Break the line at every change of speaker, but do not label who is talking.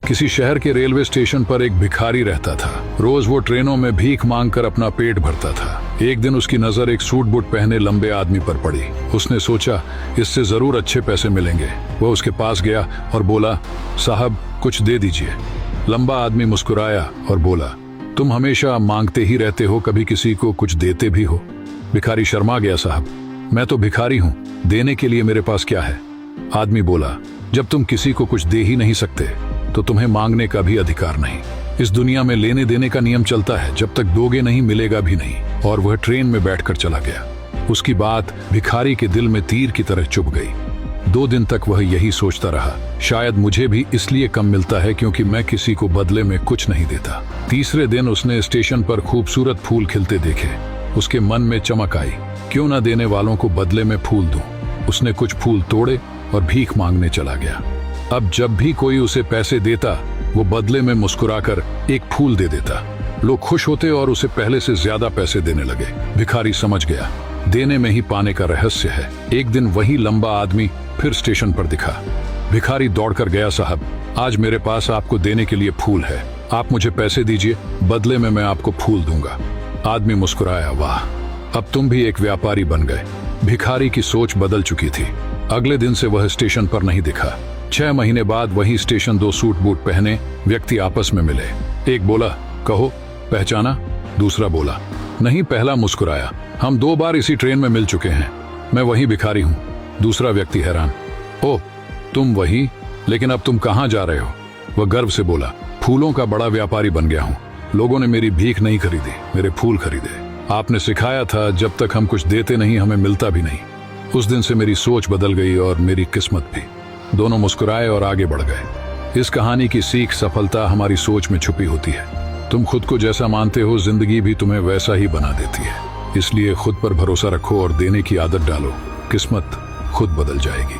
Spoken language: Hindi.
किसी शहर के रेलवे स्टेशन पर एक भिखारी रहता था। रोज वो ट्रेनों में भीख मांगकर अपना पेट भरता था। एक दिन उसकी नजर एक सूट बूट पहने लंबे आदमी पर पड़ी। उसने सोचा इससे जरूर अच्छे पैसे मिलेंगे। वह उसके पास गया और बोला, साहब कुछ दे दीजिए। लंबा आदमी मुस्कुराया और बोला, तुम हमेशा मांगते ही रहते हो, कभी किसी को कुछ देते भी हो? भिखारी शर्मा गया, साहब मैं तो भिखारी हूँ, देने के लिए मेरे पास क्या है? आदमी बोला, जब तुम किसी को कुछ दे ही नहीं सकते तो तुम्हें मांगने का भी अधिकार नहीं। इस दुनिया में लेने देने का नियम चलता है, जब तक दोगे नहीं मिलेगा भी नहीं। और वह ट्रेन में बैठकर चला गया। उसकी बात भिखारी के दिल में तीर की तरह चुभ गई। 2 दिन तक वह यही सोचता रहा, शायद मुझे भी इसलिए कम मिलता है क्योंकि मैं किसी को बदले में कुछ नहीं देता। तीसरे दिन उसने स्टेशन पर खूबसूरत फूल खिलते देखे। उसके मन में चमक आई, क्यों न देने वालों को बदले में फूल दूं। उसने कुछ फूल तोड़े और भीख मांगने चला गया। अब जब भी कोई उसे पैसे देता वो बदले में मुस्कुराकर एक फूल दे देता। लोग खुश होते और उसे पहले से ज्यादा पैसे देने लगे। भिखारी समझ गया, देने में ही पाने का रहस्य है। एक दिन वही लंबा आदमी फिर स्टेशन पर दिखा। भिखारी दौड़कर गया, साहब आज मेरे पास आपको देने के लिए फूल है, आप मुझे पैसे दीजिए, बदले में मैं आपको फूल दूंगा। आदमी मुस्कुराया, वाह अब तुम भी एक व्यापारी बन गए। भिखारी की सोच बदल चुकी थी। अगले दिन से वह स्टेशन पर नहीं दिखा। 6 महीने बाद वही स्टेशन 2 सूट बूट पहने व्यक्ति आपस में मिले। एक बोला, कहो पहचाना? दूसरा बोला, नहीं। पहला मुस्कुराया, हम 2 बार इसी ट्रेन में मिल चुके हैं, मैं वही भिखारी हूँ। दूसरा व्यक्ति हैरान, ओह तुम वही, लेकिन अब तुम कहाँ जा रहे हो? वह गर्व से बोला, फूलों का बड़ा व्यापारी बन गया हूँ। लोगों ने मेरी भीख नहीं खरीदी, मेरे फूल खरीदे। आपने सिखाया था जब तक हम कुछ देते नहीं हमें मिलता भी नहीं। उस दिन से मेरी सोच बदल गई और मेरी किस्मत भी। दोनों मुस्कुराए और आगे बढ़ गए। इस कहानी की सीख, सफलता हमारी सोच में छुपी होती है। तुम खुद को जैसा मानते हो जिंदगी भी तुम्हें वैसा ही बना देती है। इसलिए खुद पर भरोसा रखो और देने की आदत डालो, किस्मत खुद बदल जाएगी।